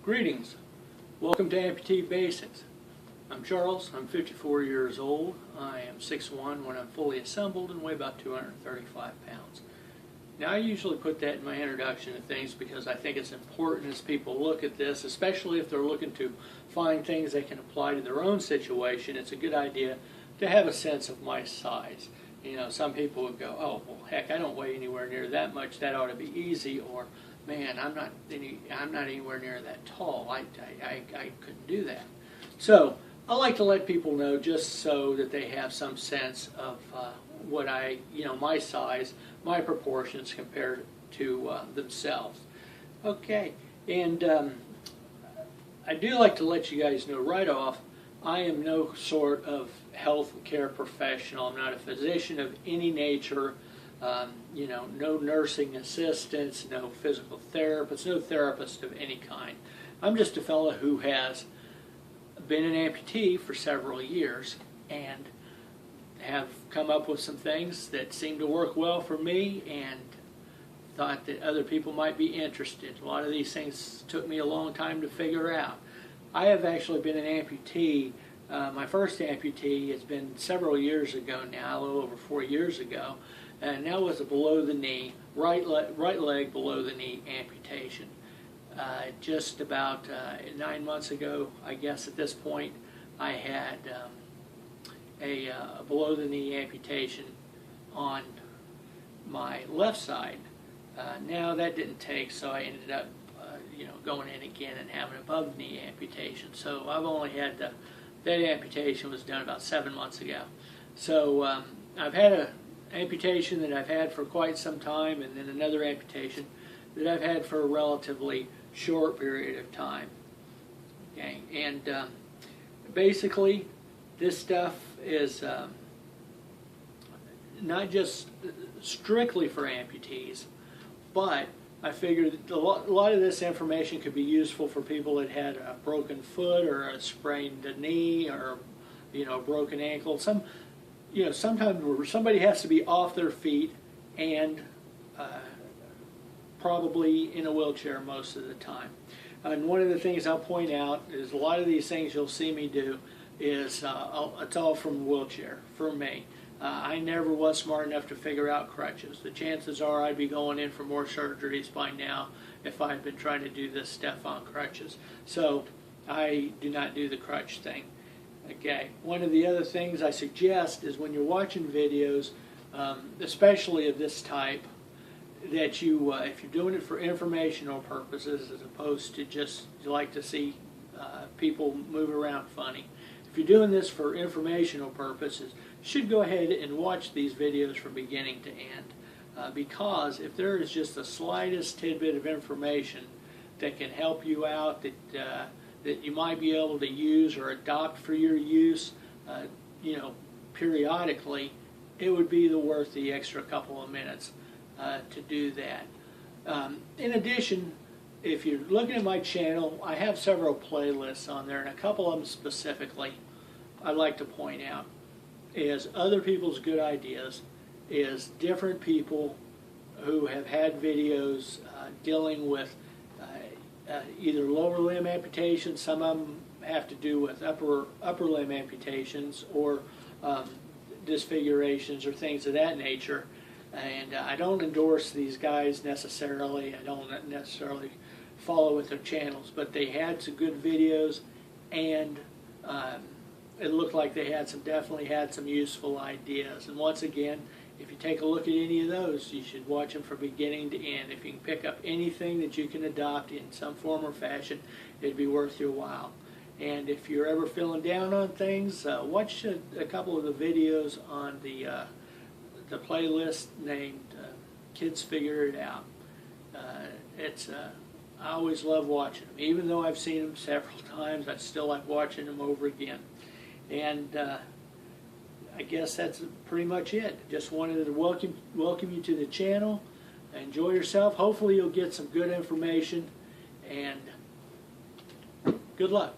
Greetings. Welcome to Amputee Basics. I'm Charles. I'm 54 years old. I am 6'1" when I'm fully assembled and weigh about 235 pounds. Now, I usually put that in my introduction to things because I think it's important as people look at this, especially if they're looking to find things they can apply to their own situation. It's a good idea to have a sense of my size. You know, some people would go, oh, well, heck, I don't weigh anywhere near that much. That ought to be easy. Or, man, I'm not anywhere near that tall. I couldn't do that. So I like to let people know just so that they have some sense of what my size, my proportions compared to themselves. Okay, and I do like to let you guys know right off, I am no sort of health care professional. I'm not a physician of any nature. No nursing assistants, no physical therapists, no therapist of any kind. I'm just a fellow who has been an amputee for several years and have come up with some things that seem to work well for me and thought that other people might be interested. A lot of these things took me a long time to figure out. I have actually been an amputee. My first amputee has been several years ago now, a little over 4 years ago, and that was a below the knee, right leg below the knee amputation. Just about 9 months ago, I guess at this point, I had a below the knee amputation on my left side. Now that didn't take, so I ended up going in again and having above knee amputation. So I've only had that amputation was done about 7 months ago. So I've had an amputation that I've had for quite some time, and then another amputation that I've had for a relatively short period of time. Okay, and basically this stuff is not just strictly for amputees, but I figured a lot of this information could be useful for people that had a broken foot or a sprained knee or a broken ankle. Sometimes where somebody has to be off their feet and probably in a wheelchair most of the time. And one of the things I'll point out is a lot of these things you'll see me do is it's all from a wheelchair for me. I never was smart enough to figure out crutches. The chances are I'd be going in for more surgeries by now if I had been trying to do this stuff on crutches. So I do not do the crutch thing. Okay. One of the other things I suggest is when you're watching videos, especially of this type, that you, if you're doing it for informational purposes as opposed to just you like to see people move around funny, if you're doing this for informational purposes, you should go ahead and watch these videos from beginning to end. Because if there is just the slightest tidbit of information that can help you out, that you might be able to use or adopt for your use, periodically, it would be worth the extra couple of minutes to do that. In addition, if you're looking at my channel, I have several playlists on there, and a couple of them specifically I'd like to point out is other people's good ideas, is different people who have had videos dealing with either lower limb amputations. Some of them have to do with upper limb amputations or disfigurations or things of that nature. And I don't endorse these guys necessarily. I don't necessarily follow with their channels, but they had some good videos, and it looked like they definitely had some useful ideas. And once again, if you take a look at any of those, you should watch them from beginning to end. If you can pick up anything that you can adopt in some form or fashion, it'd be worth your while. And if you're ever feeling down on things, watch a couple of the videos on the playlist named Kids Figure It Out. I always love watching them. Even though I've seen them several times, I still like watching them over again. And I guess that's pretty much it. Just wanted to welcome you to the channel. Enjoy yourself. Hopefully you'll get some good information, and good luck.